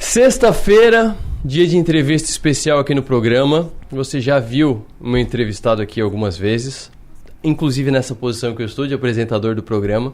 Sexta-feira, dia de entrevista especial aqui no programa. Você já viu o meu entrevistado aqui algumas vezes, inclusive nessa posição que eu estou, de apresentador do programa.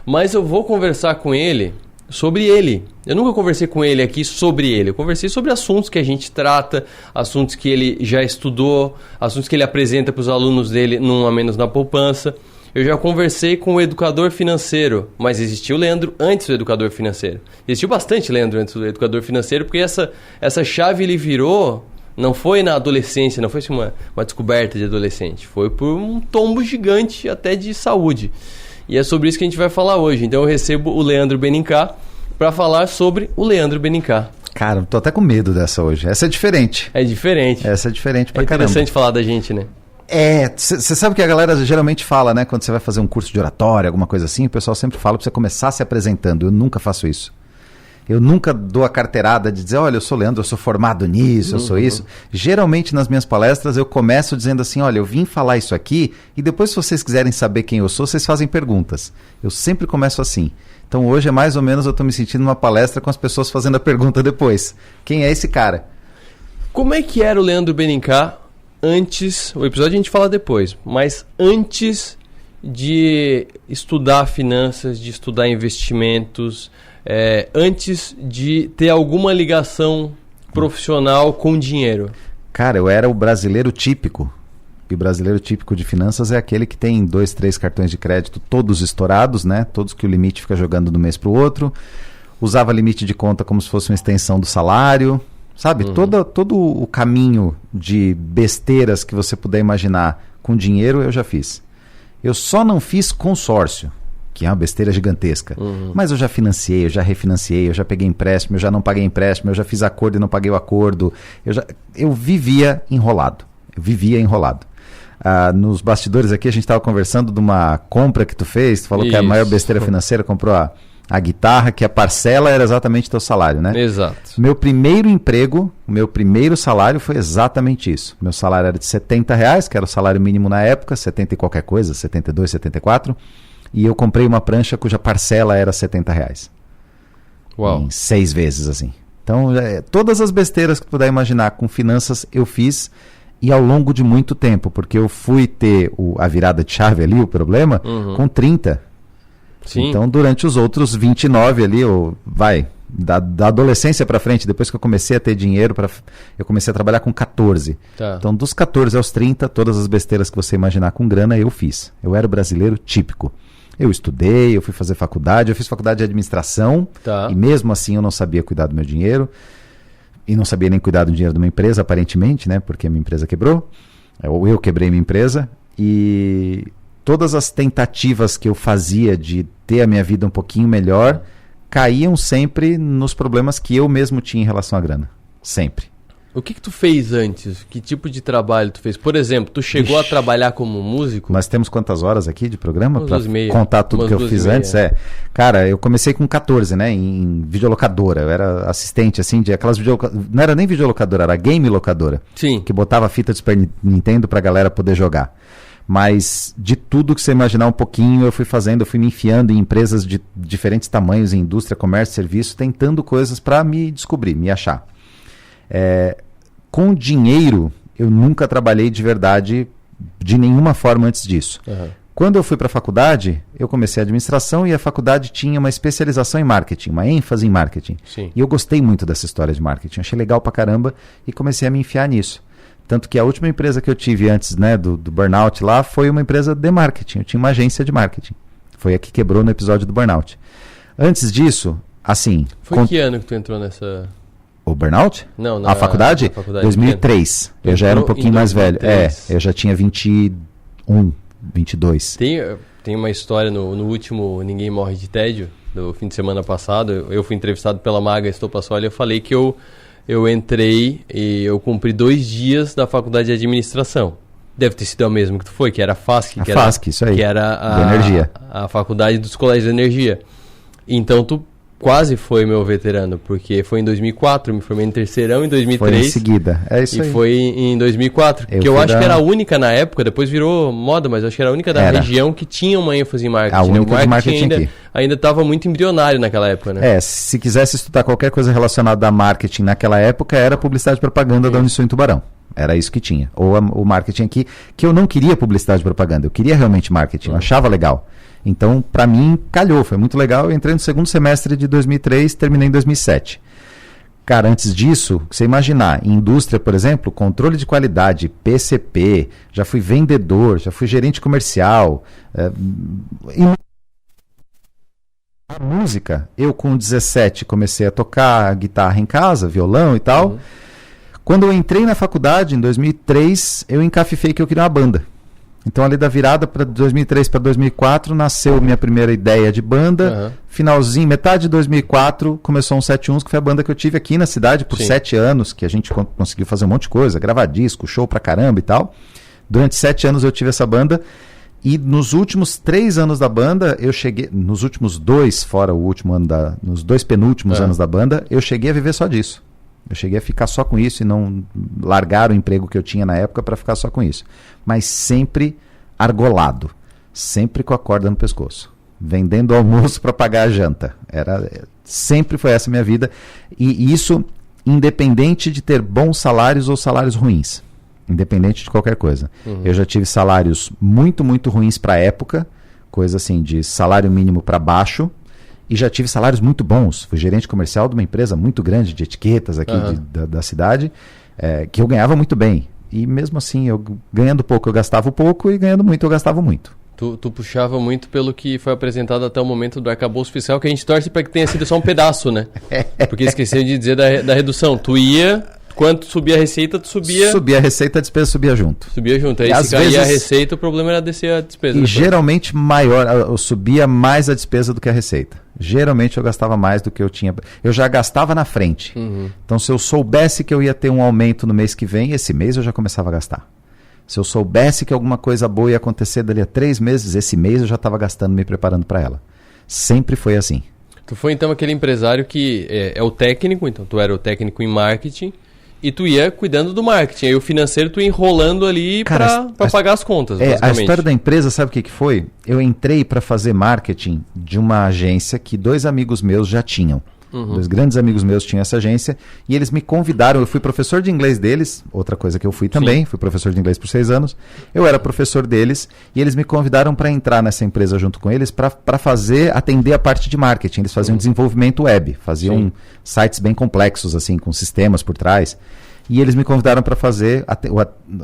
Mas eu vou conversar com ele sobre ele. Eu nunca conversei com ele aqui sobre ele. Eu conversei sobre assuntos que a gente trata, assuntos que ele já estudou, assuntos que ele apresenta para os alunos dele num A Menos na Poupança. Eu já conversei com o educador financeiro, mas existiu o Leandro antes do educador financeiro. Existiu bastante Leandro antes do educador financeiro, porque essa chave ele virou, não foi na adolescência, não foi assim uma descoberta de adolescente, foi por um tombo gigante até de saúde. E é sobre isso que a gente vai falar hoje. Então eu recebo o Leandro Benincá para falar sobre o Leandro Benincá. Cara, eu tô até com medo dessa hoje. Essa é diferente. É diferente. Essa é diferente pra caramba. É interessante falar da gente, né? Você sabe que a galera geralmente fala, né? Quando você vai fazer um curso de oratória, alguma coisa assim, o pessoal sempre fala pra você começar se apresentando. Eu nunca faço isso. Eu nunca dou a carteirada de dizer, olha, eu sou Leandro, eu sou formado nisso, eu sou isso. Geralmente nas minhas palestras eu começo dizendo assim, olha, eu vim falar isso aqui e depois se vocês quiserem saber quem eu sou, vocês fazem perguntas. Eu sempre começo assim. Então hoje é mais ou menos eu tô me sentindo numa palestra com as pessoas fazendo a pergunta depois. Quem é esse cara? Como é que era o Leandro Benincá antes, o episódio a gente fala depois, mas antes de estudar finanças, de estudar investimentos, antes de ter alguma ligação profissional com dinheiro? Cara, eu era o brasileiro típico. E o brasileiro típico de finanças é aquele que tem 2, 3 cartões de crédito todos estourados, né? Todos que o limite fica jogando de um mês para o outro. Usava limite de conta como se fosse uma extensão do salário. Sabe, todo o caminho de besteiras que você puder imaginar com dinheiro eu já fiz. Eu só não fiz consórcio, que é uma besteira gigantesca. Mas eu já financiei, eu já refinanciei, eu já peguei empréstimo, eu já não paguei empréstimo, eu já fiz acordo e não paguei o acordo. Eu vivia enrolado. Nos bastidores aqui a gente estava conversando de uma compra que tu fez, tu falou que é a maior besteira financeira, comprou a guitarra, que a parcela era exatamente teu salário, né? Exato. Meu primeiro emprego, meu primeiro salário foi exatamente isso. Meu salário era de R$70, que era o salário mínimo na época, 70 e qualquer coisa, 72, 74. E eu comprei uma prancha cuja parcela era R$70. Uau. Em 6 vezes, assim. Então, todas as besteiras que tu puder imaginar com finanças eu fiz e ao longo de muito tempo, porque eu fui ter a virada de chave ali, o problema, com 30. Sim. Então, durante os outros 29 ali, da adolescência para frente, depois que eu comecei a ter dinheiro, eu comecei a trabalhar com 14. Tá. Então, dos 14 aos 30, todas as besteiras que você imaginar com grana, eu fiz. Eu era o brasileiro típico. Eu estudei, eu fui fazer faculdade, eu fiz faculdade de administração, tá. E mesmo assim eu não sabia cuidar do meu dinheiro, e não sabia nem cuidar do dinheiro de uma empresa, aparentemente, né? Porque a minha empresa quebrou, ou eu quebrei minha empresa, e todas as tentativas que eu fazia de ter a minha vida um pouquinho melhor caíam sempre nos problemas que eu mesmo tinha em relação à grana. Sempre. O que tu fez antes? Que tipo de trabalho tu fez? Por exemplo, tu chegou a trabalhar como músico? Nós temos quantas horas aqui de programa para 2h30. contar tudo que eu fiz antes? Cara, eu comecei com 14, né? Em videolocadora. Eu era assistente, assim, de aquelas videolocadoras. Não era nem videolocadora, era game locadora. Sim. Que botava fita de Super Nintendo pra galera poder jogar. Mas de tudo que você imaginar um pouquinho eu fui fazendo, eu fui me enfiando em empresas de diferentes tamanhos, em indústria, comércio, serviço, tentando coisas para me descobrir, me achar. Com dinheiro, eu nunca trabalhei de verdade de nenhuma forma antes disso. Quando eu fui para a faculdade, eu comecei a administração e a faculdade tinha uma especialização em marketing, uma ênfase em marketing. Sim. E eu gostei muito dessa história de marketing, achei legal pra caramba e comecei a me enfiar nisso. Tanto que a última empresa que eu tive antes, né, do burnout lá, foi uma empresa de marketing. Eu tinha uma agência de marketing. Foi a que quebrou no episódio do burnout. Antes disso, assim... Foi que ano que tu entrou nessa... O burnout? Não, a faculdade? 2003. Eu já era um pouquinho mais velho. Eu já tinha 21, 22. Tem uma história no último Ninguém Morre de Tédio, do fim de semana passado. Eu fui entrevistado pela Maga Estopassoli e eu falei que eu entrei e eu cumpri 2 dias da faculdade de administração. Deve ter sido a mesma que tu foi, que era a FASC. FASC, isso aí. Que era energia. A faculdade dos colégios de energia. Então tu quase foi meu veterano, porque foi em 2004, eu me formei no terceirão em 2003. Foi em seguida, é isso aí. E foi em 2004, que eu acho que era a única na época, depois virou moda, mas eu acho que era a única da região que tinha uma ênfase em marketing. A única o marketing aqui. Ainda estava muito embrionário naquela época, né? Se quisesse estudar qualquer coisa relacionada a marketing naquela época, era publicidade e propaganda da Unisul em Tubarão. Era isso que tinha. Ou o marketing aqui, que eu não queria publicidade e propaganda, eu queria realmente marketing, eu achava legal. Então, para mim, calhou, foi muito legal. Eu entrei no segundo semestre de 2003, terminei em 2007. Cara, antes disso, você imaginar, em indústria, por exemplo, controle de qualidade, PCP, já fui vendedor, já fui gerente comercial. A música, eu com 17 comecei a tocar guitarra em casa, violão e tal. Quando eu entrei na faculdade, em 2003, eu encafifei que eu queria uma banda. Então, ali da virada para 2003 para 2004, nasceu minha primeira ideia de banda. Finalzinho, metade de 2004, começou um 71, que foi a banda que eu tive aqui na cidade por 7 anos, que a gente conseguiu fazer um monte de coisa, gravar disco, show pra caramba e tal. Durante 7 anos eu tive essa banda. E nos últimos 3 anos da banda, eu cheguei... Nos últimos 2, fora o último ano nos 2 penúltimos anos da banda, eu cheguei a viver só disso. Eu cheguei a ficar só com isso e não largar o emprego que eu tinha na época para ficar só com isso. Mas sempre argolado, sempre com a corda no pescoço, vendendo almoço para pagar a janta. Sempre foi essa a minha vida. E isso independente de ter bons salários ou salários ruins. Independente de qualquer coisa. Eu já tive salários muito, muito ruins para a época, coisa assim de salário mínimo para baixo. E já tive salários muito bons. Fui gerente comercial de uma empresa muito grande de etiquetas aqui da cidade, que eu ganhava muito bem. E mesmo assim, eu ganhando pouco eu gastava pouco e ganhando muito eu gastava muito. Tu puxava muito pelo que foi apresentado até o momento do arcabouço fiscal, que a gente torce para que tenha sido só um pedaço, né? Porque esqueci de dizer da redução. Tu ia... Quando subia a receita, tu subia... Subia a receita, a despesa subia junto. Subia junto. Aí se caía a receita, o problema era descer a despesa. E geralmente maior, eu subia mais a despesa do que a receita. Geralmente eu gastava mais do que eu tinha. Eu já gastava na frente. Então se eu soubesse que eu ia ter um aumento no mês que vem, esse mês eu já começava a gastar. Se eu soubesse que alguma coisa boa ia acontecer dali a 3 meses, esse mês eu já estava gastando, me preparando para ela. Sempre foi assim. Tu foi então aquele empresário que é o técnico, então tu era o técnico em marketing, e tu ia cuidando do marketing. Aí o financeiro tu ia enrolando ali para pagar as contas, basicamente. A história da empresa, sabe o que foi? Eu entrei para fazer marketing de uma agência que 2 amigos meus já tinham. 2 grandes amigos meus tinham essa agência. E eles me convidaram. Eu fui professor de inglês deles. Outra coisa que eu fui também. Fui professor de inglês por 6 anos. Eu era professor deles. E eles me convidaram para entrar nessa empresa junto com eles para atender a parte de marketing. Eles faziam desenvolvimento web. Faziam sites bem complexos, assim, com sistemas por trás. E eles me convidaram para fazer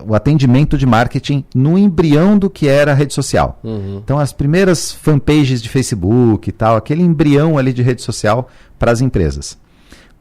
o atendimento de marketing no embrião do que era a rede social. Então, as primeiras fanpages de Facebook e tal, aquele embrião ali de rede social para as empresas.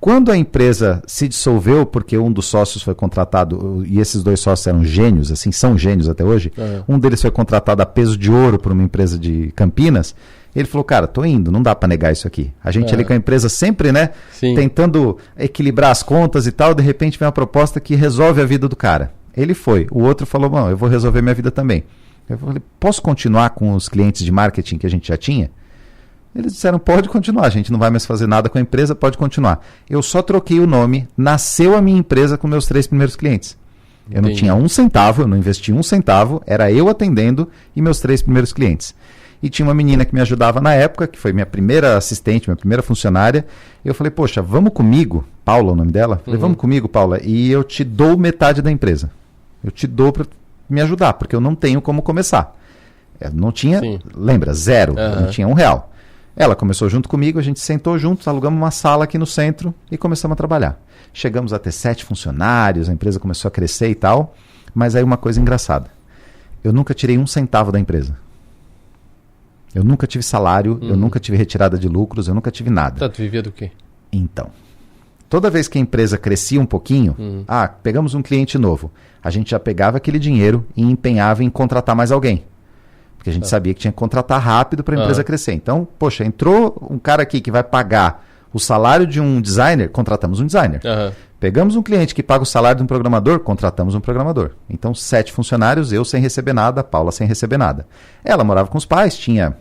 Quando a empresa se dissolveu, porque um dos sócios foi contratado, e esses 2 sócios eram gênios, assim, são gênios até hoje, um deles foi contratado a peso de ouro por uma empresa de Campinas. Ele falou, cara, tô indo, não dá para negar isso aqui. A gente ali com a empresa sempre, né, tentando equilibrar as contas e tal, de repente vem uma proposta que resolve a vida do cara. Ele foi. O outro falou, bom, eu vou resolver minha vida também. Eu falei, posso continuar com os clientes de marketing que a gente já tinha? Eles disseram, pode continuar, a gente não vai mais fazer nada com a empresa, pode continuar. Eu só troquei o nome, nasceu a minha empresa com meus 3 primeiros clientes. Eu não tinha 1 centavo, eu não investi 1 centavo, era eu atendendo e meus 3 primeiros clientes. E tinha uma menina que me ajudava na época, que foi minha primeira assistente, minha primeira funcionária. Eu falei, poxa, vamos comigo? Paula, o nome dela? Falei, vamos comigo, Paula, e eu te dou metade da empresa. Eu te dou para me ajudar, porque eu não tenho como começar. Eu não tinha, lembra, 0, eu não tinha R$1. Ela começou junto comigo, a gente sentou juntos, alugamos uma sala aqui no centro e começamos a trabalhar. Chegamos a ter 7 funcionários, a empresa começou a crescer e tal, mas aí uma coisa engraçada. Eu nunca tirei 1 centavo da empresa. Eu nunca tive salário, eu nunca tive retirada de lucros, eu nunca tive nada. Tá, tu vivia do quê? Então, toda vez que a empresa crescia um pouquinho, pegamos um cliente novo, a gente já pegava aquele dinheiro e empenhava em contratar mais alguém. Porque a gente sabia que tinha que contratar rápido para a empresa crescer. Então, poxa, entrou um cara aqui que vai pagar o salário de um designer, contratamos um designer. Pegamos um cliente que paga o salário de um programador, contratamos um programador. Então, 7 funcionários, eu sem receber nada, a Paula sem receber nada. Ela morava com os pais, tinha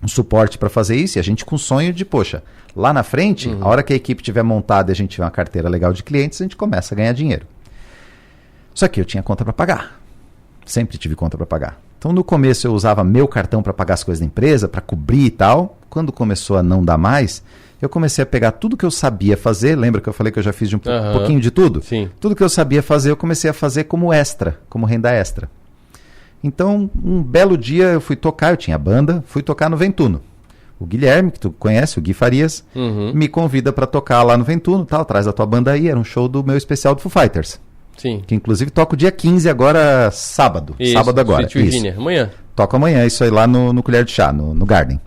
um suporte para fazer isso, e a gente com o sonho de, poxa, lá na frente, a hora que a equipe tiver montada e a gente tiver uma carteira legal de clientes, a gente começa a ganhar dinheiro. Só que eu tinha conta para pagar. Sempre tive conta para pagar. Então, no começo, eu usava meu cartão para pagar as coisas da empresa, para cobrir e tal. Quando começou a não dar mais, eu comecei a pegar tudo que eu sabia fazer. Lembra que eu falei que eu já fiz de um pouquinho de tudo? Sim. Tudo que eu sabia fazer, eu comecei a fazer como extra, como renda extra. Então, um belo dia eu fui tocar, eu tinha banda, fui tocar no Ventuno. O Guilherme, que tu conhece, o Gui Farias, me convida para tocar lá no Ventuno, tal, traz a tua banda aí, era um show do meu especial do Foo Fighters. Sim. Que inclusive toca o dia 15 agora, sábado. Isso, sábado agora. Sweet Virginia, amanhã. Toca amanhã, isso aí lá no Colher de Chá, no Garden.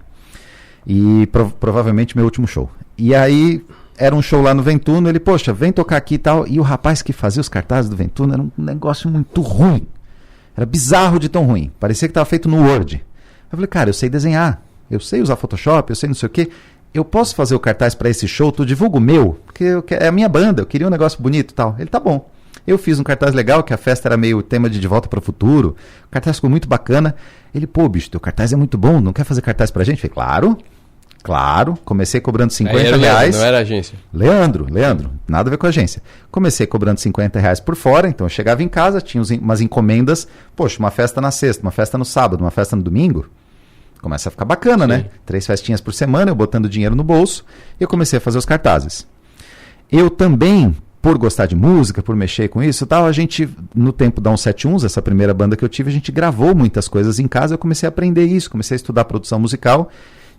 E provavelmente meu último show. E aí, era um show lá no Ventuno, ele, poxa, vem tocar aqui e tal. E o rapaz que fazia os cartazes do Ventuno era um negócio muito ruim. Era bizarro de tão ruim. Parecia que estava feito no Word. Eu falei, cara, eu sei desenhar. Eu sei usar Photoshop, eu sei não sei o quê. Eu posso fazer o cartaz para esse show, tu divulga o meu, porque é a minha banda, eu queria um negócio bonito e tal. Ele, tá bom. Eu fiz um cartaz legal, que a festa era meio tema de Volta para o Futuro. O cartaz ficou muito bacana. Ele, pô, bicho, teu cartaz é muito bom, não quer fazer cartaz pra gente? Eu falei, claro. Comecei cobrando 50 reais. Não era agência. Leandro, nada a ver com a agência. Comecei cobrando 50 reais por fora, então eu chegava em casa, tinha umas encomendas. Poxa, uma festa na sexta, uma festa no sábado, uma festa no domingo. Começa a ficar bacana, né? 3 festinhas por semana, eu botando dinheiro no bolso, e eu comecei a fazer os cartazes. Eu também, por gostar de música, por mexer com isso e tal, a gente, no tempo da 171, essa primeira banda que eu tive, a gente gravou muitas coisas em casa, eu comecei a aprender isso, comecei a estudar produção musical,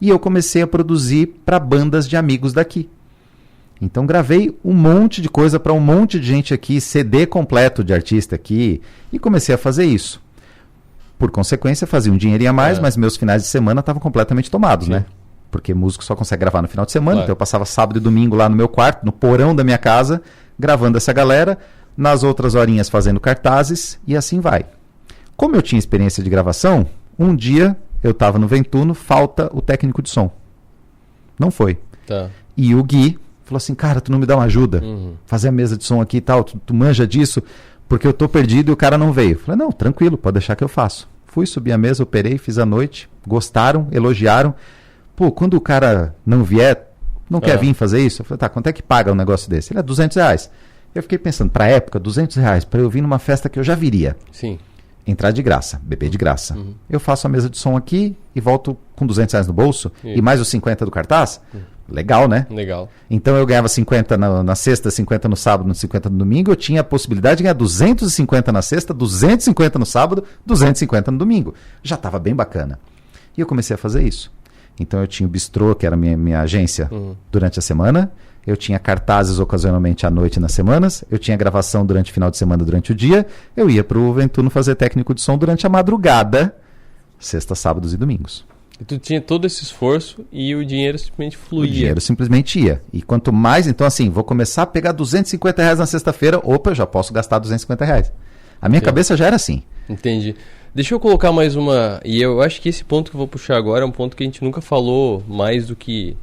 e eu comecei a produzir para bandas de amigos daqui. Então gravei um monte de coisa para um monte de gente aqui, CD completo de artista aqui, e comecei a fazer isso. Por consequência, fazia um dinheirinho a mais, mas meus finais de semana estavam completamente tomados, né? Porque músico só consegue gravar no final de semana, então eu passava sábado e domingo lá no meu quarto, no porão da minha casa, gravando essa galera, nas outras horinhas fazendo cartazes, e assim vai. Como eu tinha experiência de gravação, um dia eu estava no Ventuno, falta o técnico de som. Não foi. Tá. E o Gui falou assim, cara, tu não me dá uma ajuda? Fazer a mesa de som aqui e tal, tu manja disso? Porque eu tô perdido e o cara não veio. Falei, não, tranquilo, pode deixar que eu faço. Fui, subi a mesa, operei, fiz a noite, gostaram, elogiaram. Pô, quando o cara não vier, não quer vir fazer isso? Eu falei, tá, quanto é que paga um negócio desse? Ele é 200 reais. Eu fiquei pensando, pra época, 200 reais, pra eu vir numa festa que eu já viria. Sim. Entrar de graça, beber de graça. Eu faço a mesa de som aqui e volto com 200 reais no bolso e mais os 50 do cartaz. Legal, né? Legal. Então eu ganhava 50 na sexta, 50 no sábado, 50 no domingo. Eu tinha a possibilidade de ganhar 250 na sexta, 250 no sábado, 250 no domingo. Já estava bem bacana. E eu comecei a fazer isso. Então eu tinha o bistrô, que era minha agência, durante a semana. Eu tinha cartazes ocasionalmente à noite nas semanas. Eu tinha gravação durante o final de semana, durante o dia. Eu ia para o Ventuno fazer técnico de som durante a madrugada, sexta, sábados e domingos. E tu tinha todo esse esforço e o dinheiro simplesmente fluía. O dinheiro simplesmente ia. E quanto mais, então assim, vou começar a pegar 250 reais na sexta-feira, opa, eu já posso gastar 250 reais. A minha cabeça já era assim. Entendi. Deixa eu colocar mais uma... E eu acho que esse ponto que eu vou puxar agora é um ponto que a gente nunca falou mais do que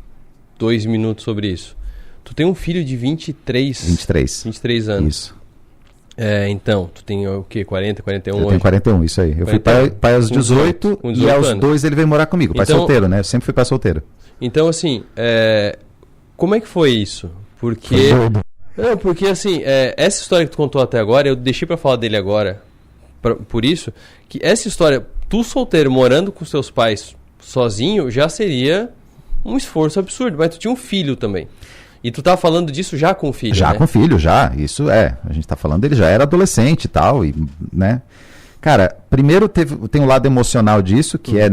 2 minutos sobre isso. Tu tem um filho de 23 anos. Isso. Então, tu tem o quê? 40, 41 Eu hoje? tenho 41, isso aí. Eu fui pai aos 18 e aos 2 ele veio morar comigo. Pai solteiro, né? Eu sempre fui pai solteiro. Então, assim, como é que foi isso? Porque... Foi doido. Não, porque assim, essa história que tu contou até agora, eu deixei pra falar dele agora, por isso, que essa história, tu solteiro, morando com seus pais sozinho, já seria um esforço absurdo, mas tu tinha um filho também. E tu tava falando disso já com o filho, Já né? com o filho, já. Isso a gente tá falando, ele já era adolescente e tal, e, né? Cara, primeiro tem um lado emocional disso, que é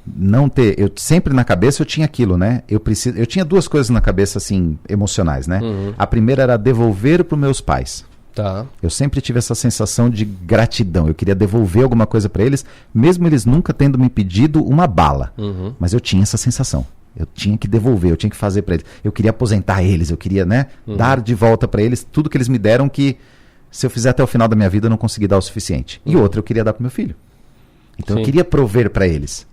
não ter... Eu sempre na cabeça eu tinha aquilo, né? Eu tinha 2 coisas na cabeça, assim, emocionais, né? A primeira era devolver para os meus pais. Tá. Eu sempre tive essa sensação de gratidão. Eu queria devolver alguma coisa para eles, mesmo eles nunca tendo me pedido uma bala. Mas eu tinha essa sensação. Eu tinha que devolver, eu tinha que fazer para eles. Eu queria aposentar eles, eu queria, né, dar de volta para eles tudo que eles me deram que, se eu fizer até o final da minha vida, eu não consegui dar o suficiente. E outra, eu queria dar pro meu filho. Então eu queria prover para eles.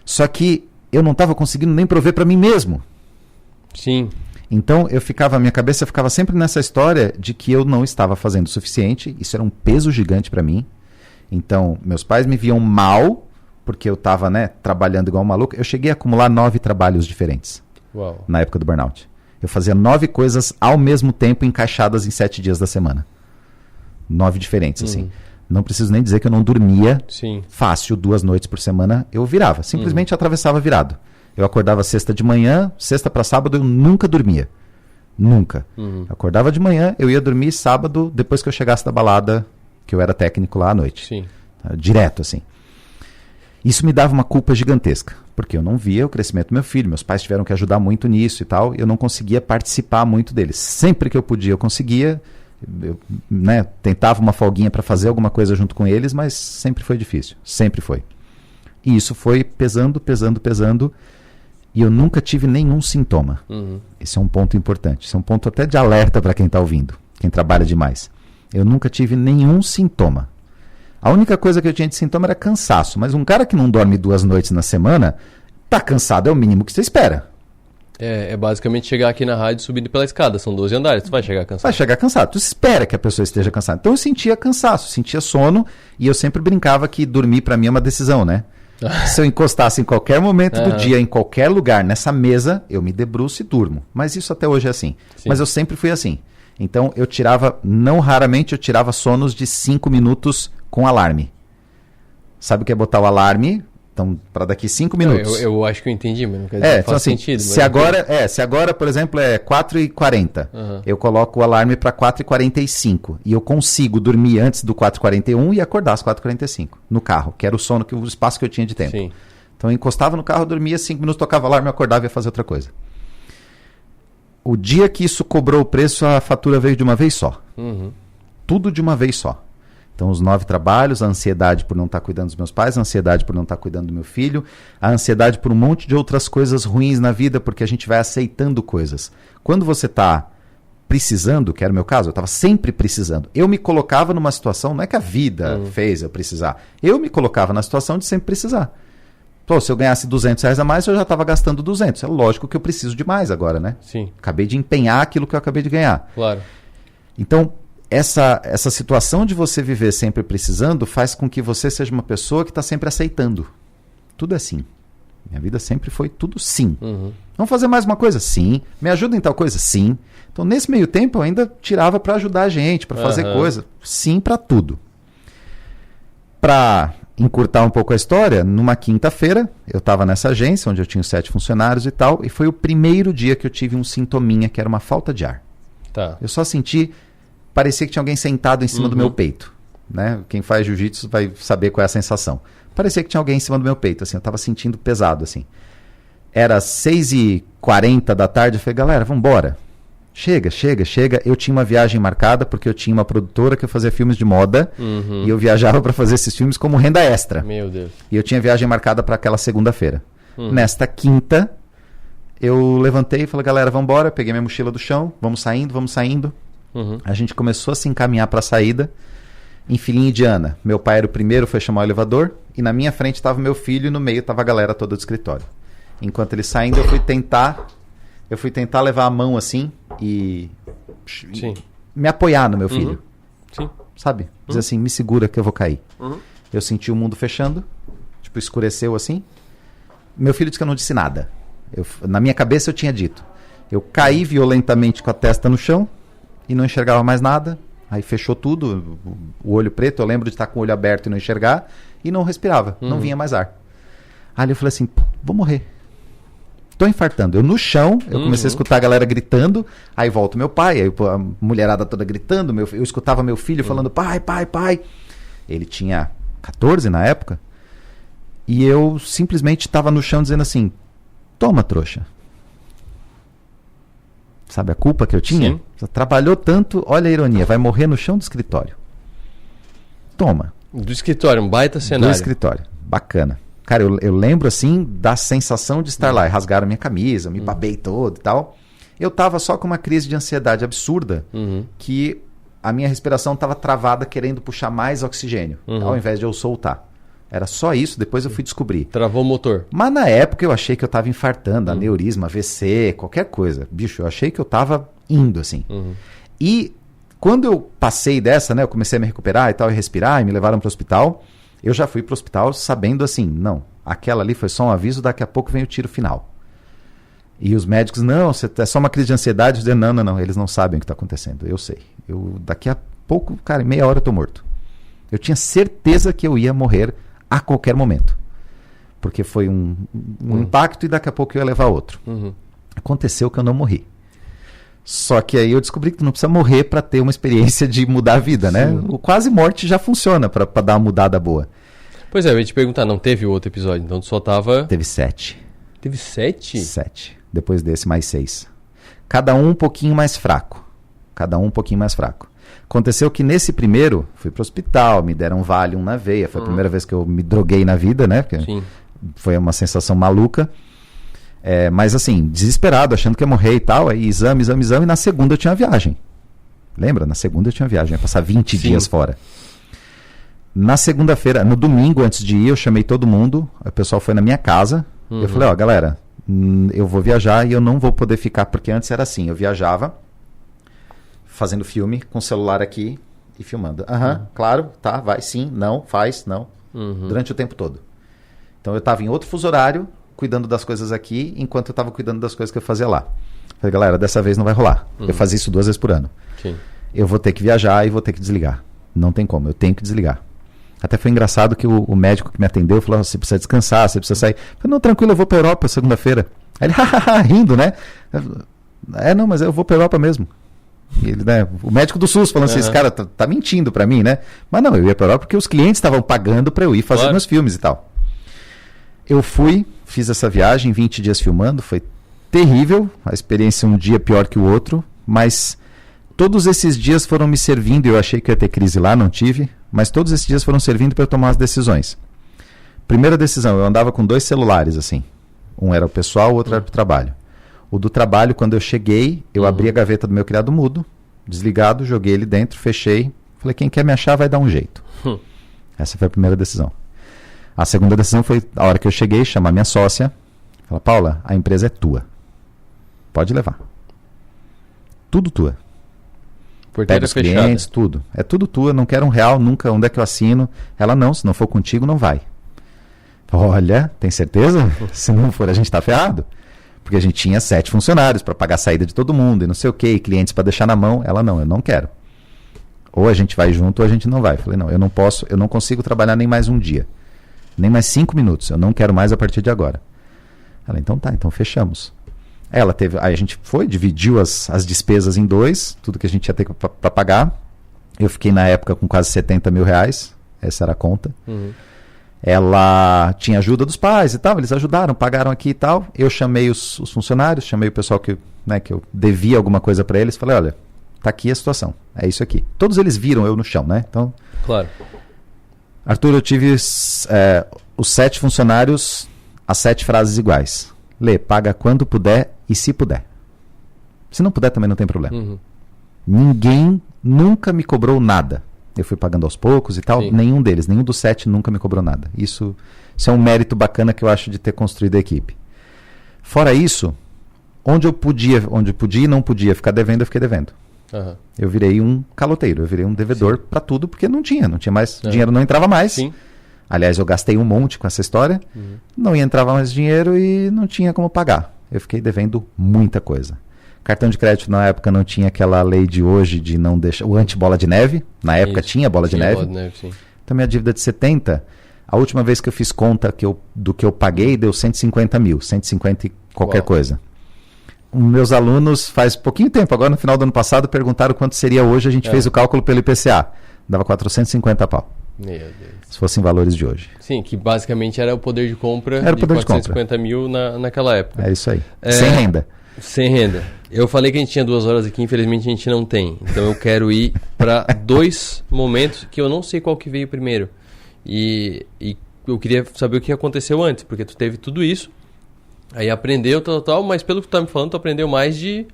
Só que eu não estava conseguindo nem prover para mim mesmo. Sim. Então a minha cabeça ficava sempre nessa história de que eu não estava fazendo o suficiente. Isso era um peso gigante para mim. Então, meus pais me viam mal porque eu estava, né, trabalhando igual um maluco, eu cheguei a acumular 9 trabalhos diferentes. Uau. Na época do burnout. Eu fazia 9 coisas ao mesmo tempo encaixadas em 7 dias da semana. 9 diferentes, assim. Não preciso nem dizer que eu não dormia fácil 2 noites por semana. Eu virava, simplesmente atravessava virado. Eu acordava sexta de manhã, sexta para sábado eu nunca dormia. Nunca. Acordava de manhã, eu ia dormir sábado, depois que eu chegasse da balada, que eu era técnico lá à noite. Sim. Direto, assim. Isso me dava uma culpa gigantesca, porque eu não via o crescimento do meu filho, meus pais tiveram que ajudar muito nisso e tal, e eu não conseguia participar muito deles. Sempre que eu podia, eu conseguia, eu, né, tentava uma folguinha para fazer alguma coisa junto com eles, mas sempre foi difícil, sempre foi. E isso foi pesando, e eu nunca tive nenhum sintoma. Esse é um ponto importante, esse é um ponto até de alerta para quem está ouvindo, quem trabalha demais. Eu nunca tive nenhum sintoma. A única coisa que eu tinha de sintoma era cansaço. Mas um cara que não dorme 2 noites na semana, tá cansado, é o mínimo que você espera. É basicamente chegar aqui na rádio subindo pela escada. São 12 andares, tu vai chegar cansado. Vai chegar cansado. Tu espera que a pessoa esteja cansada. Então eu sentia cansaço, sentia sono. E eu sempre brincava que dormir pra mim é uma decisão, né? Se eu encostasse em qualquer momento do dia, em qualquer lugar, nessa mesa, eu me debruço e durmo. Mas isso até hoje é assim. Sim. Mas eu sempre fui assim. Então eu tirava, não raramente, eu tirava sonos de 5 minutos com alarme. Sabe o que é botar o alarme? Então, para daqui 5 minutos. Eu acho que eu entendi, mas não quer dizer que faz assim, sentido. Se agora, por exemplo, é 4h40, eu coloco o alarme para 4h45 e eu consigo dormir antes do 4h41 e acordar às 4h45 no carro, que era o espaço que eu tinha de tempo. Sim. Então eu encostava no carro, dormia 5 minutos, tocava o alarme, acordava e ia fazer outra coisa. O dia que isso cobrou o preço, a fatura veio de uma vez só. Tudo de uma vez só. Então, os 9 trabalhos, a ansiedade por não estar cuidando dos meus pais, a ansiedade por não estar cuidando do meu filho, a ansiedade por um monte de outras coisas ruins na vida, porque a gente vai aceitando coisas. Quando você está precisando, que era o meu caso, eu estava sempre precisando. Eu me colocava numa situação, não é que a vida fez eu precisar, eu me colocava na situação de sempre precisar. Pô, se eu ganhasse R$200 a mais, eu já estava gastando 200. É lógico que eu preciso de mais agora, né? Sim. Acabei de empenhar aquilo que eu acabei de ganhar. Claro. Então, essa situação de você viver sempre precisando faz com que você seja uma pessoa que está sempre aceitando. Tudo é sim. Minha vida sempre foi tudo sim. Vamos fazer mais uma coisa? Sim. Me ajuda em tal coisa? Sim. Então, nesse meio tempo, eu ainda tirava para ajudar a gente, para fazer coisa. Sim para tudo. Para encurtar um pouco a história, numa quinta-feira, eu estava nessa agência, onde eu tinha 7 funcionários e tal, e foi o primeiro dia que eu tive um sintominha, que era uma falta de ar. Tá. Eu só senti... Parecia que tinha alguém sentado em cima do meu peito, né? Quem faz jiu-jitsu vai saber qual é a sensação. Parecia que tinha alguém em cima do meu peito, assim, eu estava sentindo pesado, assim. Era 6h40 da tarde, eu falei, galera, vamos embora. Chega. Eu tinha uma viagem marcada, porque eu tinha uma produtora que eu fazia filmes de moda, e eu viajava para fazer esses filmes como renda extra. Meu Deus. E eu tinha viagem marcada para aquela segunda-feira. Nesta quinta, eu levantei e falei, galera, vamos embora. Peguei minha mochila do chão, vamos saindo. A gente começou a se encaminhar para a saída em filinha indiana. Meu pai era o primeiro, foi chamar o elevador, e na minha frente estava meu filho e no meio estava a galera toda do escritório. Enquanto ele saindo, eu fui tentar levar a mão assim e me apoiar no meu filho. Sim. Sabe? Dizer assim, me segura que eu vou cair. Eu senti o mundo fechando, tipo, escureceu assim. Meu filho disse que eu não disse nada. Na minha cabeça eu tinha dito. Eu caí violentamente com a testa no chão e não enxergava mais nada. Aí fechou tudo, o olho preto. Eu lembro de estar com o olho aberto e não enxergar. E não respirava, não vinha mais ar. Aí eu falei assim, vou morrer. Tô infartando. Eu no chão, eu comecei a escutar a galera gritando. Aí volta meu pai, aí a mulherada toda gritando. Eu escutava meu filho falando, pai. Ele tinha 14 na época. E eu simplesmente estava no chão dizendo assim, toma, trouxa. Sabe a culpa que eu tinha? Sim. Você trabalhou tanto, olha a ironia, vai morrer no chão do escritório. Toma. Do escritório, um baita cenário. Do escritório, bacana. Cara, eu lembro assim da sensação de estar lá. Rasgaram minha camisa, me babei todo e tal. Eu tava só com uma crise de ansiedade absurda, que a minha respiração tava travada querendo puxar mais oxigênio, ao invés de eu soltar. Era só isso, depois eu fui descobrir. Travou o motor. Mas na época eu achei que eu tava infartando, aneurisma, AVC, qualquer coisa. Bicho, eu achei que eu tava indo assim. E quando eu passei dessa, né, eu comecei a me recuperar e tal, e respirar, e me levaram para o hospital. Eu já fui pro hospital sabendo assim, não, aquela ali foi só um aviso, daqui a pouco vem o tiro final. E os médicos, não, é só uma crise de ansiedade. Dizendo, não, eles não sabem o que está acontecendo, eu sei. Daqui a pouco, cara, em meia hora eu tô morto. Eu tinha certeza que eu ia morrer a qualquer momento. Porque foi um impacto e daqui a pouco eu ia levar outro. Aconteceu que eu não morri. Só que aí eu descobri que tu não precisa morrer para ter uma experiência de mudar a vida, né? O quase morte já funciona para dar uma mudada boa. Pois é, eu ia te perguntar, não teve outro episódio, então tu só tava... Teve 7. Teve 7? 7. Depois desse, mais 6. Cada um pouquinho mais fraco. Aconteceu que nesse primeiro, fui pro hospital, me deram Valium na veia. Foi a primeira vez que eu me droguei na vida, né? Porque Sim. Foi uma sensação maluca. Mas assim, desesperado, achando que ia morrer e tal. Aí exame. E na segunda eu tinha viagem. Lembra? Na segunda eu tinha viagem. Ia passar 20 dias fora. Na segunda-feira, no domingo, antes de ir, eu chamei todo mundo. O pessoal foi na minha casa. Eu falei, galera, eu vou viajar e eu não vou poder ficar. Porque antes era assim, eu viajava fazendo filme com o celular aqui e filmando. Claro, tá, vai, sim, não, faz, não. Durante o tempo todo. Então eu estava em outro fuso horário, cuidando das coisas aqui, enquanto eu estava cuidando das coisas que eu fazia lá. Falei, galera, dessa vez não vai rolar. Eu fazia isso 2 vezes por ano. Sim. Eu vou ter que viajar e vou ter que desligar. Não tem como, eu tenho que desligar. Até foi engraçado que o médico que me atendeu falou, você precisa descansar, você precisa sair. Eu falei, não, tranquilo, eu vou para a Europa segunda-feira. Aí ele, rindo, né? Não, mas eu vou para a Europa mesmo. Ele, né, o médico do SUS falando assim, esse cara tá mentindo para mim, né? Mas não, eu ia para a Europa porque os clientes estavam pagando para eu ir fazer meus filmes e tal. Eu fui, fiz essa viagem, 20 dias filmando, foi terrível, a experiência um dia pior que o outro, mas todos esses dias foram me servindo, eu achei que ia ter crise lá, não tive, mas todos esses dias foram servindo para eu tomar as decisões. Primeira decisão, eu andava com 2 celulares, assim, um era o pessoal, o outro era para o trabalho. O do trabalho, quando eu cheguei, eu abri a gaveta do meu criado mudo, desligado, joguei ele dentro, fechei, falei, quem quer me achar vai dar um jeito. Essa foi a primeira decisão. A segunda decisão foi, a hora que eu cheguei, chamar minha sócia, falar, Paula, a empresa é tua. Pode levar. Tudo tua. Pega os clientes, tudo. É tudo tua, não quero R$1 nunca, onde é que eu assino? Ela, não, se não for contigo, não vai. Olha, tem certeza? Se não for, a gente tá ferrado. Porque a gente tinha 7 funcionários para pagar a saída de todo mundo e não sei o quê, e clientes para deixar na mão. Ela, não, eu não quero. Ou a gente vai junto ou a gente não vai. Falei, não, eu não posso, eu não consigo trabalhar nem mais um dia. Nem mais 5 minutos. Eu não quero mais a partir de agora. Ela, então tá, então fechamos. Ela teve, aí a gente foi, dividiu as despesas em 2, tudo que a gente ia ter para pagar. Eu fiquei na época com quase R$70 mil, essa era a conta. Ela tinha ajuda dos pais e tal, eles ajudaram, pagaram aqui e tal. Eu chamei os funcionários, chamei o pessoal que eu devia alguma coisa para eles, falei, olha, tá aqui a situação, é isso aqui. Todos eles viram eu no chão, né? Então, claro. Arthur, eu tive os 7 funcionários, as 7 frases iguais. Lê, paga quando puder e se puder. Se não puder, também não tem problema. Ninguém nunca me cobrou nada. Eu fui pagando aos poucos e tal. Sim. Nenhum dos 7 nunca me cobrou nada. Isso é um mérito bacana que eu acho de ter construído a equipe. Fora isso, onde podia e não podia ficar devendo, eu fiquei devendo. Eu virei um caloteiro, eu virei um devedor para tudo, porque não tinha mais, dinheiro não entrava mais. Sim. Aliás, eu gastei um monte com essa história, não entrava mais dinheiro e não tinha como pagar. Eu fiquei devendo muita coisa. Cartão de crédito na época não tinha aquela lei de hoje de não deixar, o anti-bola de neve, na época tinha bola de neve. Sim. Então minha dívida de 70, a última vez que eu fiz conta do que eu paguei deu 150 mil, 150 e qualquer coisa. Meus alunos, faz pouquinho tempo, agora no final do ano passado, perguntaram quanto seria hoje, a gente fez o cálculo pelo IPCA, dava 450 pau. Meu Deus. Se fossem valores de hoje. Sim, que basicamente era o poder de compra de 450 mil naquela época. É isso aí. Sem renda. Sem renda. Eu falei que a gente tinha 2 horas aqui, infelizmente a gente não tem. Então eu quero ir para 2 momentos que eu não sei qual que veio primeiro. E eu queria saber o que aconteceu antes, porque tu teve tudo isso, aí aprendeu, tal, mas pelo que tu tá me falando, tu aprendeu mais de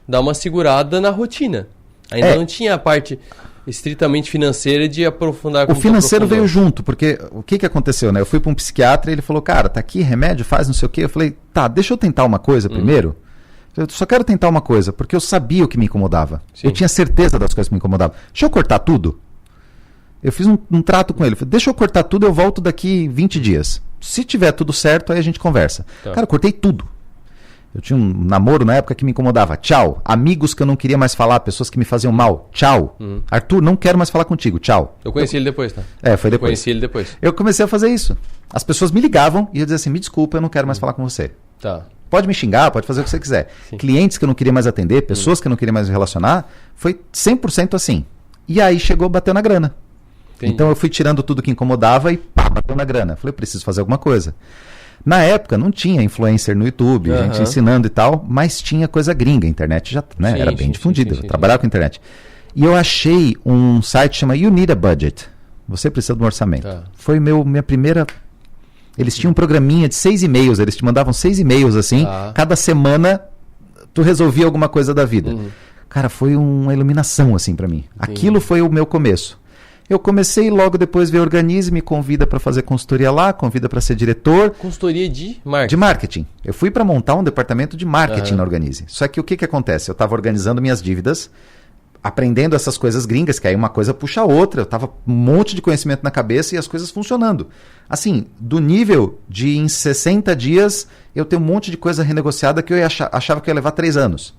dar uma segurada na rotina. Ainda não tinha a parte estritamente financeira de aprofundar. O financeiro veio junto, porque o que aconteceu, né? Eu fui para um psiquiatra e ele falou, cara, tá aqui remédio, faz não sei o quê. Eu falei, tá, deixa eu tentar uma coisa primeiro. Eu só quero tentar uma coisa, porque eu sabia o que me incomodava. Sim. Eu tinha certeza das coisas que me incomodavam. Deixa eu cortar tudo. Eu fiz um trato com ele. Falei, deixa eu cortar tudo, eu volto daqui 20 dias. Se tiver tudo certo, aí a gente conversa. Tá. Cara, eu cortei tudo. Eu tinha um namoro na época que me incomodava. Tchau. Amigos que eu não queria mais falar, pessoas que me faziam mal. Tchau. Arthur, não quero mais falar contigo. Tchau. Eu conheci ele depois, tá? Foi depois. Conheci ele depois. Eu comecei a fazer isso. As pessoas me ligavam e eu dizia assim, me desculpa, eu não quero mais falar com você. Tá. Pode me xingar, pode fazer o que você quiser. Sim. Clientes que eu não queria mais atender, pessoas que eu não queria mais me relacionar, foi 100% assim. E aí chegou, bateu na grana. Entendi. Então eu fui tirando tudo que incomodava e pá, bateu na grana. Falei, preciso fazer alguma coisa. Na época não tinha influencer no YouTube, gente ensinando e tal, mas tinha coisa gringa, a internet já era bem difundida, eu trabalhava com internet. E eu achei um site que chama You Need a Budget. Você precisa de um orçamento. Tá. Foi minha primeira... Eles tinham um programinha de 6 e-mails, eles te mandavam 6 e-mails assim, cada semana tu resolvia alguma coisa da vida. Cara, foi uma iluminação assim pra mim. Aquilo foi o meu começo. Eu comecei logo depois ver Organize, me convida para fazer consultoria lá, convida para ser diretor. Consultoria de marketing? De marketing. Eu fui para montar um departamento de marketing na Organize. Só que o que acontece? Eu estava organizando minhas dívidas, aprendendo essas coisas gringas, que aí uma coisa puxa a outra. Eu estava um monte de conhecimento na cabeça e as coisas funcionando. Assim, do nível de em 60 dias eu ter um monte de coisa renegociada que eu achava que ia levar 3 anos.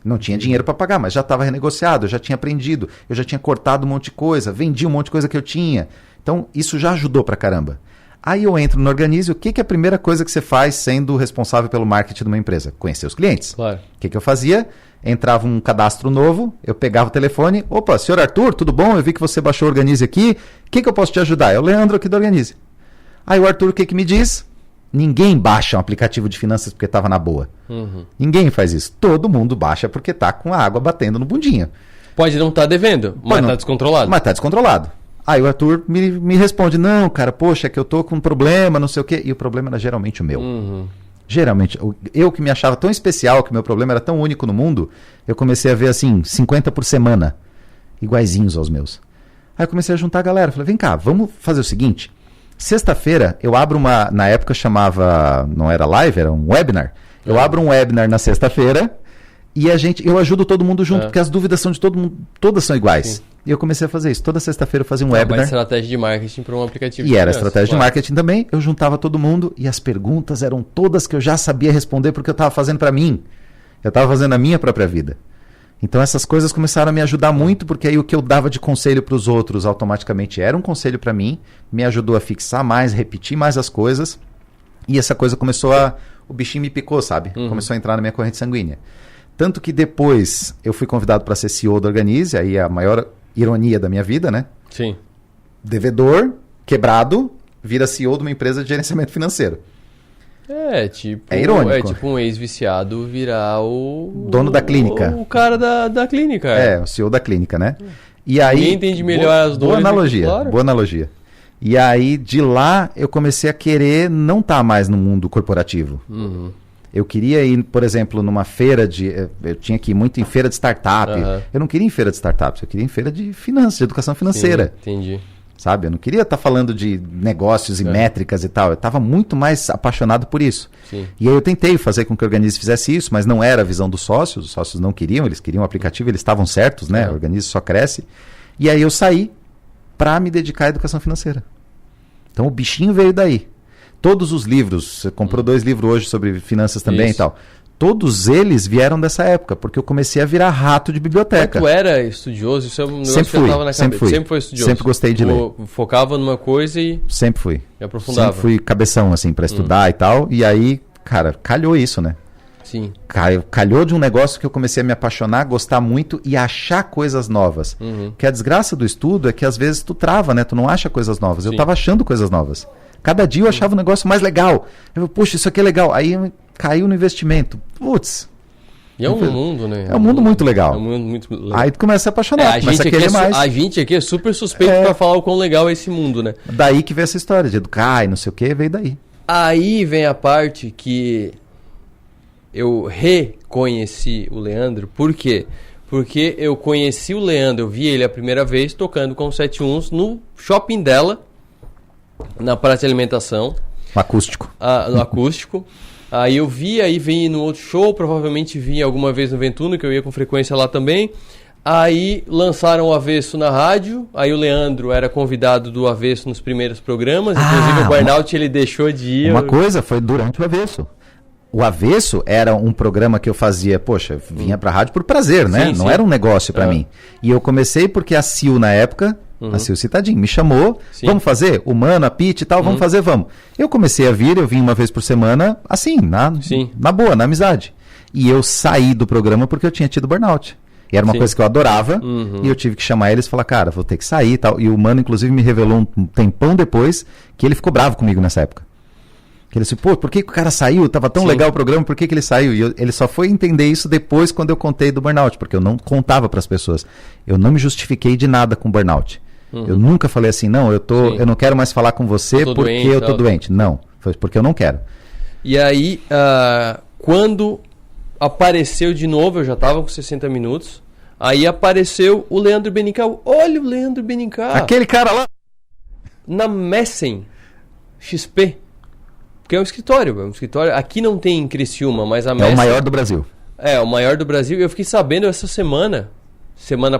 Não tinha dinheiro para pagar, mas já estava renegociado, eu já tinha aprendido, eu já tinha cortado um monte de coisa, vendi um monte de coisa que eu tinha. Então, isso já ajudou pra caramba. Aí eu entro no Organize, o que é a primeira coisa que você faz sendo responsável pelo marketing de uma empresa? Conhecer os clientes. Claro. O que eu fazia? Entrava um cadastro novo, eu pegava o telefone, opa, senhor Arthur, tudo bom? Eu vi que você baixou o Organize aqui, o que eu posso te ajudar? É o Leandro aqui do Organize. Aí o Arthur, o que me diz? Ninguém baixa um aplicativo de finanças porque estava na boa. Ninguém faz isso. Todo mundo baixa porque está com a água batendo no bundinho. Pode não estar devendo, mas está descontrolado. Mas está descontrolado. Aí o Arthur me responde, não, cara, poxa, é que eu tô com um problema, não sei o quê. E o problema era geralmente o meu. Geralmente. Eu que me achava tão especial, que o meu problema era tão único no mundo, eu comecei a ver assim, 50 por semana, iguaizinhos aos meus. Aí eu comecei a juntar a galera. Falei, vem cá, vamos fazer o seguinte... Sexta-feira, eu abro na época chamava, não era live, era um webinar. Eu abro um webinar na sexta-feira e eu ajudo todo mundo junto, porque as dúvidas são de todo mundo, todas são iguais. Sim. E eu comecei a fazer isso. Toda sexta-feira eu fazia um webinar. Uma estratégia de marketing para um aplicativo. E era estratégia de marketing também. Eu juntava todo mundo e as perguntas eram todas que eu já sabia responder porque eu estava fazendo para mim. Eu estava fazendo a minha própria vida. Então essas coisas começaram a me ajudar muito, porque aí o que eu dava de conselho para os outros automaticamente era um conselho para mim, me ajudou a fixar mais, repetir mais as coisas, e essa coisa começou o bichinho me picou, sabe? Começou a entrar na minha corrente sanguínea. Tanto que depois eu fui convidado para ser CEO da Organize, aí a maior ironia da minha vida, né? Sim. Devedor, quebrado, vira CEO de uma empresa de gerenciamento financeiro. É tipo um ex-viciado virar o... dono da clínica. O cara da clínica. O CEO da clínica, né? E aí, ninguém entende melhor as dores. Boa analogia. E aí, de lá, eu comecei a querer não estar mais no mundo corporativo. Eu queria ir, por exemplo, numa feira eu tinha que ir muito em feira de startup. Eu não queria ir em feira de startups, eu queria ir em feira de finanças, de educação financeira. Sim, entendi. Sabe? Eu não queria estar falando de negócios e métricas e tal. Eu estava muito mais apaixonado por isso. Sim. E aí eu tentei fazer com que a Organize fizesse isso, mas não era a visão dos sócios. Os sócios não queriam, eles queriam um aplicativo, eles estavam certos, né? A Organize só cresce. E aí eu saí para me dedicar à educação financeira. Então o bichinho veio daí. Todos os livros, você comprou 2 livros hoje sobre finanças também e tal. Todos eles vieram dessa época, porque eu comecei a virar rato de biblioteca. Mas tu era estudioso? Isso é um negócio sempre que eu tava na cabeça. Sempre foi estudioso? Sempre gostei de ler. Focava numa coisa e... Sempre fui. E aprofundava? Sempre fui cabeção, assim, para estudar e tal. E aí, cara, calhou isso, né? Sim. Calhou de um negócio que eu comecei a me apaixonar, gostar muito e achar coisas novas. Que a desgraça do estudo é que às vezes tu trava, né? Tu não acha coisas novas. Sim. Eu tava achando coisas novas. Cada dia eu achava um negócio mais legal. Eu, puxa, isso aqui é legal. Aí caiu no investimento. Putz... E é um mundo, né? É um mundo muito legal. É um mundo muito legal. Aí tu começa a apaixonar, começa a querer mais. A gente aqui é super suspeito pra falar o quão legal é esse mundo, né? Daí que veio essa história de educar e não sei o que, veio daí. Aí vem a parte que eu reconheci o Leandro. Por quê? Porque eu conheci o Leandro, eu vi ele a primeira vez tocando com 71 no shopping dela, na praça de alimentação. No acústico. No acústico. Aí eu vi, aí vim no outro show, provavelmente vim alguma vez no Ventuno, que eu ia com frequência lá também. Aí lançaram o Avesso na rádio, aí o Leandro era convidado do Avesso nos primeiros programas, inclusive o Burnout ele deixou de ir. Uma coisa, foi durante o Avesso. O Avesso era um programa que eu fazia, poxa, vinha pra rádio por prazer, né? Sim, não sim. era um negócio pra mim. E eu comecei porque a Sil, na época, a Sil Citadinho, me chamou, Sim. vamos fazer? O Mano, a Pete e tal, vamos fazer, vamos. Eu comecei a vir, eu vim uma vez por semana, assim, na boa, na amizade. E eu saí do programa porque eu tinha tido burnout. E era uma coisa que eu adorava, e eu tive que chamar eles e falar, cara, vou ter que sair e tal. E o Mano, inclusive, me revelou um tempão depois que ele ficou bravo comigo nessa época. Que ele disse, pô, por que o cara saiu? Tava tão legal o programa, por que ele saiu? E ele só foi entender isso depois quando eu contei do burnout, porque eu não contava para as pessoas. Eu não me justifiquei de nada com burnout. Eu nunca falei assim, não, eu não quero mais falar com você porque eu tô doente. Não, foi porque eu não quero. E aí, quando apareceu de novo, eu já tava com 60 minutos, aí apareceu o Leandro Benincao. Olha o Leandro Benincao. Aquele cara lá. Na Messen XP. Porque é um escritório. Aqui não tem em Criciúma, mas a Messen... É o maior do Brasil. É, o maior do Brasil. Eu fiquei sabendo essa semana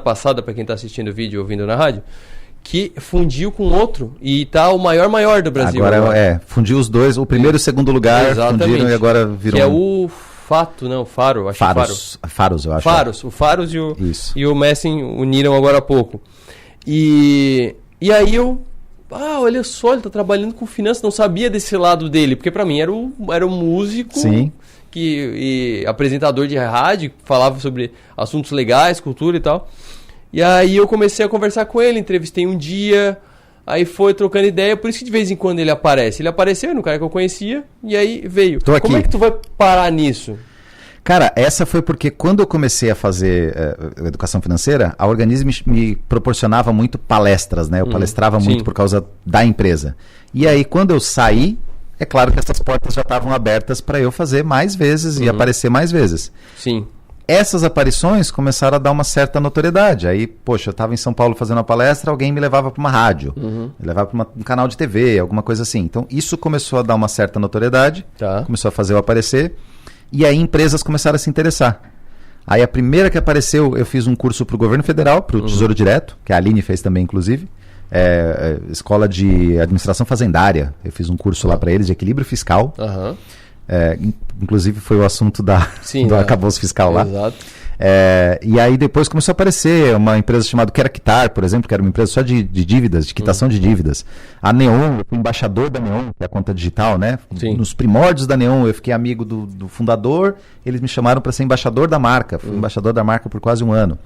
passada, para quem tá assistindo o vídeo ou ouvindo na rádio, que fundiu com outro e tá o maior do Brasil. Agora fundiu os dois, o primeiro e o segundo lugar. Exatamente. Fundiram e agora virou... Que é o Faro, acho Faros. Faros, eu acho. O Faros e o Messen uniram agora há pouco. E aí eu... olha só, ele tá trabalhando com finanças, não sabia desse lado dele, porque pra mim era um músico... Sim. E apresentador de rádio, falava sobre assuntos legais, cultura e tal. E aí eu comecei a conversar com ele, entrevistei um dia, aí foi trocando ideia, por isso que de vez em quando ele aparece. Ele apareceu, era um cara que eu conhecia, e aí veio. Tô aqui. Como é que tu vai parar nisso? Cara, essa foi porque quando eu comecei a fazer educação financeira, a Organize me proporcionava muito palestras, né? Eu palestrava muito por causa da empresa. E aí, quando eu saí, é claro que essas portas já estavam abertas para eu fazer mais vezes e aparecer mais vezes. Sim. Essas aparições começaram a dar uma certa notoriedade. Aí, poxa, eu estava em São Paulo fazendo uma palestra, alguém me levava para uma rádio, me levava para um canal de TV, alguma coisa assim. Então, isso começou a dar uma certa notoriedade, começou a fazer eu aparecer, e aí empresas começaram a se interessar. Aí a primeira que apareceu, eu fiz um curso para o governo federal, para o Tesouro Direto, que a Aline fez também, inclusive. Escola de Administração Fazendária. Eu fiz um curso lá para eles de equilíbrio fiscal. Inclusive foi o assunto do arcabouço fiscal lá. Exato. E aí depois começou a aparecer uma empresa chamada Queraquitar, por exemplo, que era uma empresa só de dívidas, de quitação de dívidas. A Neon, eu fui embaixador da Neon, que é a conta digital, né? Sim. Nos primórdios da Neon, eu fiquei amigo do fundador, eles me chamaram para ser embaixador da marca. Fui embaixador da marca por quase um ano.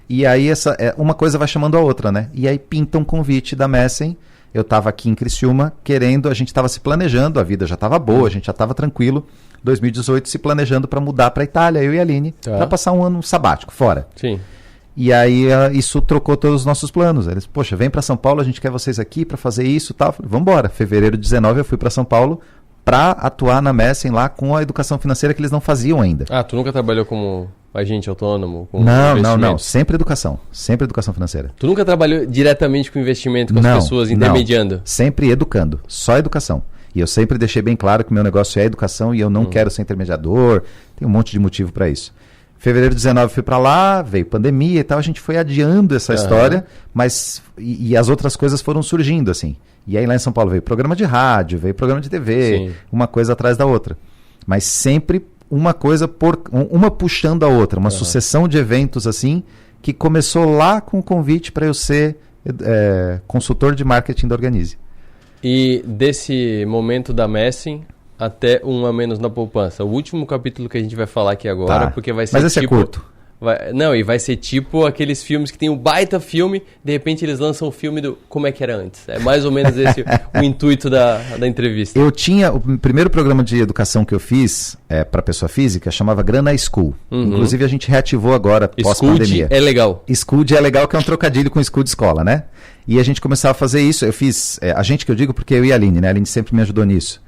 E aí uma coisa vai chamando a outra, né? E aí pinta um convite da Messen. Eu estava aqui em Criciúma a gente estava se planejando, a vida já estava boa, a gente já estava tranquilo. 2018 se planejando para mudar para a Itália, eu e a Aline, para passar um ano sabático fora. Sim. E aí isso trocou todos os nossos planos. Eles, poxa, vem para São Paulo, a gente quer vocês aqui para fazer isso e tal. Falei, vamos embora. Fevereiro de 19 eu fui para São Paulo para atuar na Messen lá com a educação financeira que eles não faziam ainda. Tu nunca trabalhou como agente autônomo? Não. Sempre educação financeira. Tu nunca trabalhou diretamente com investimento, com as pessoas, intermediando? Sempre educando, só educação. E eu sempre deixei bem claro que meu negócio é educação e eu não quero ser intermediador. Tem um monte de motivo para isso. Fevereiro de 19 fui para lá, veio pandemia e tal, a gente foi adiando essa história, mas e as outras coisas foram surgindo assim. E aí lá em São Paulo veio programa de rádio, veio programa de TV, uma coisa atrás da outra. Mas sempre uma coisa uma puxando a outra, uma sucessão de eventos assim, que começou lá com o convite para eu ser consultor de marketing da Organize. E desse momento da Messen até um a menos na poupança. O último capítulo que a gente vai falar aqui agora, porque vai ser Mas esse é curto. E vai ser tipo aqueles filmes que tem um baita filme, de repente eles lançam o filme do como é que era antes. É mais ou menos esse o intuito da entrevista. Eu tinha, o primeiro programa de educação que eu fiz para pessoa física chamava Grana School. Inclusive a gente reativou agora pós-pandemia. É legal. School é legal, que é um trocadilho com school de escola, né? E a gente começava a fazer isso. Eu fiz, a gente que eu digo porque eu e a Aline, né? A Aline sempre me ajudou nisso,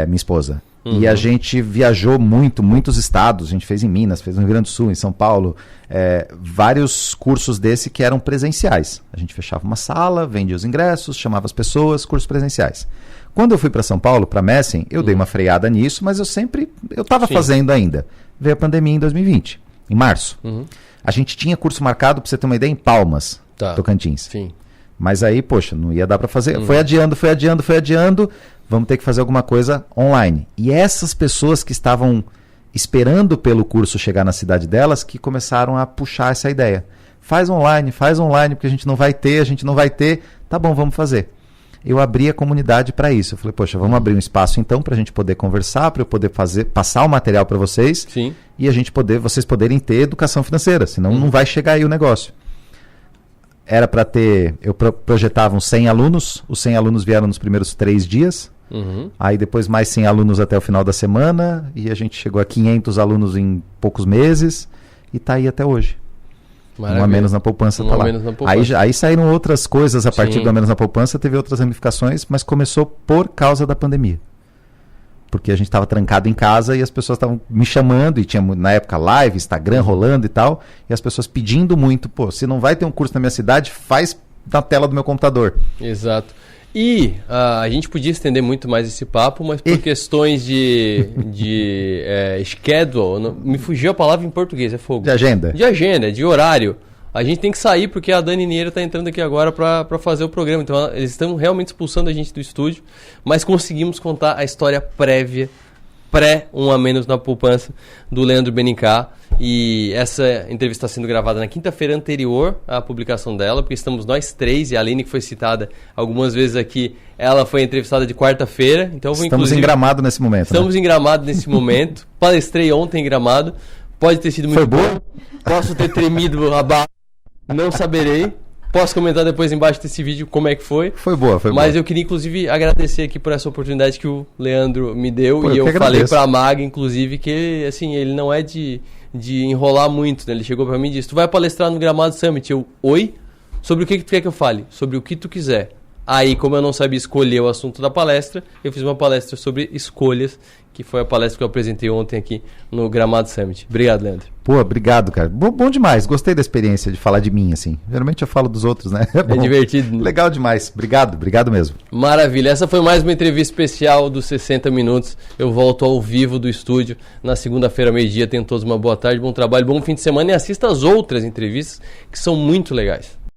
minha esposa. E a gente viajou muitos estados. A gente fez em Minas, fez no Rio Grande do Sul, em São Paulo. Vários cursos desse que eram presenciais. A gente fechava uma sala, vendia os ingressos, chamava as pessoas, cursos presenciais. Quando eu fui para São Paulo, para Messen, eu dei uma freada nisso, mas eu estava fazendo ainda. Veio a pandemia em 2020. em março. A gente tinha curso marcado, para você ter uma ideia, em Palmas, Tocantins. Sim. Mas aí, poxa, não ia dar para fazer. Foi adiando. Vamos ter que fazer alguma coisa online. E essas pessoas que estavam esperando pelo curso chegar na cidade delas, que começaram a puxar essa ideia. Faz online, porque a gente não vai ter. Tá bom, vamos fazer. Eu abri a comunidade para isso. Eu falei, poxa, vamos abrir um espaço então para a gente poder conversar, para eu poder passar o material para vocês. Sim. E vocês poderem ter educação financeira, senão não vai chegar aí o negócio. Era para ter, eu projetava uns 100 alunos, os 100 alunos vieram nos primeiros 3 dias, aí depois mais 100 alunos até o final da semana, e a gente chegou a 500 alunos em poucos meses, e está aí até hoje. Maravilha. Um a menos na poupança está lá. Aí saíram outras coisas a partir do a menos na poupança, teve outras ramificações, mas começou por causa da pandemia. Porque a gente estava trancado em casa e as pessoas estavam me chamando, e tinha na época live, Instagram rolando e tal, e as pessoas pedindo muito, pô, se não vai ter um curso na minha cidade, faz na tela do meu computador. Exato. E a gente podia estender muito mais esse papo, mas por questões de schedule, me fugiu a palavra em português, é fogo. De agenda. De horário. A gente tem que sair porque a Dani Niero está entrando aqui agora para fazer o programa. Então, eles estão realmente expulsando a gente do estúdio, mas conseguimos contar a história prévia, um a menos na poupança, do Leandro Benincá. E essa entrevista está sendo gravada na quinta-feira anterior à publicação dela, porque estamos nós três, e a Aline, que foi citada algumas vezes aqui, ela foi entrevistada de quarta-feira. Então, estamos em Gramado nesse momento. Estamos em Gramado nesse momento. Palestrei ontem em Gramado. Pode ter sido muito bom. Posso ter tremido a barra. Não saberei. Posso comentar depois embaixo desse vídeo como é que foi. Foi boa. Mas eu queria, inclusive, agradecer aqui por essa oportunidade que o Leandro me deu. Pô, e eu falei agradeço. pra Mag, inclusive, que assim, ele não é de enrolar muito, né? Ele chegou pra mim e disse, tu vai palestrar no Gramado Summit. Eu, oi? Sobre o que tu quer que eu fale? Sobre o que tu quiser. Aí, como eu não sabia escolher o assunto da palestra, eu fiz uma palestra sobre escolhas, que foi a palestra que eu apresentei ontem aqui no Gramado Summit. Obrigado, Leandro. Pô, obrigado, cara. Bom demais. Gostei da experiência de falar de mim, assim. Geralmente eu falo dos outros, né? É divertido. Né? Legal demais. Obrigado mesmo. Maravilha. Essa foi mais uma entrevista especial dos 60 Minutos. Eu volto ao vivo do estúdio na segunda-feira, meio-dia. Tenham todos uma boa tarde, bom trabalho, bom fim de semana e assista as outras entrevistas que são muito legais.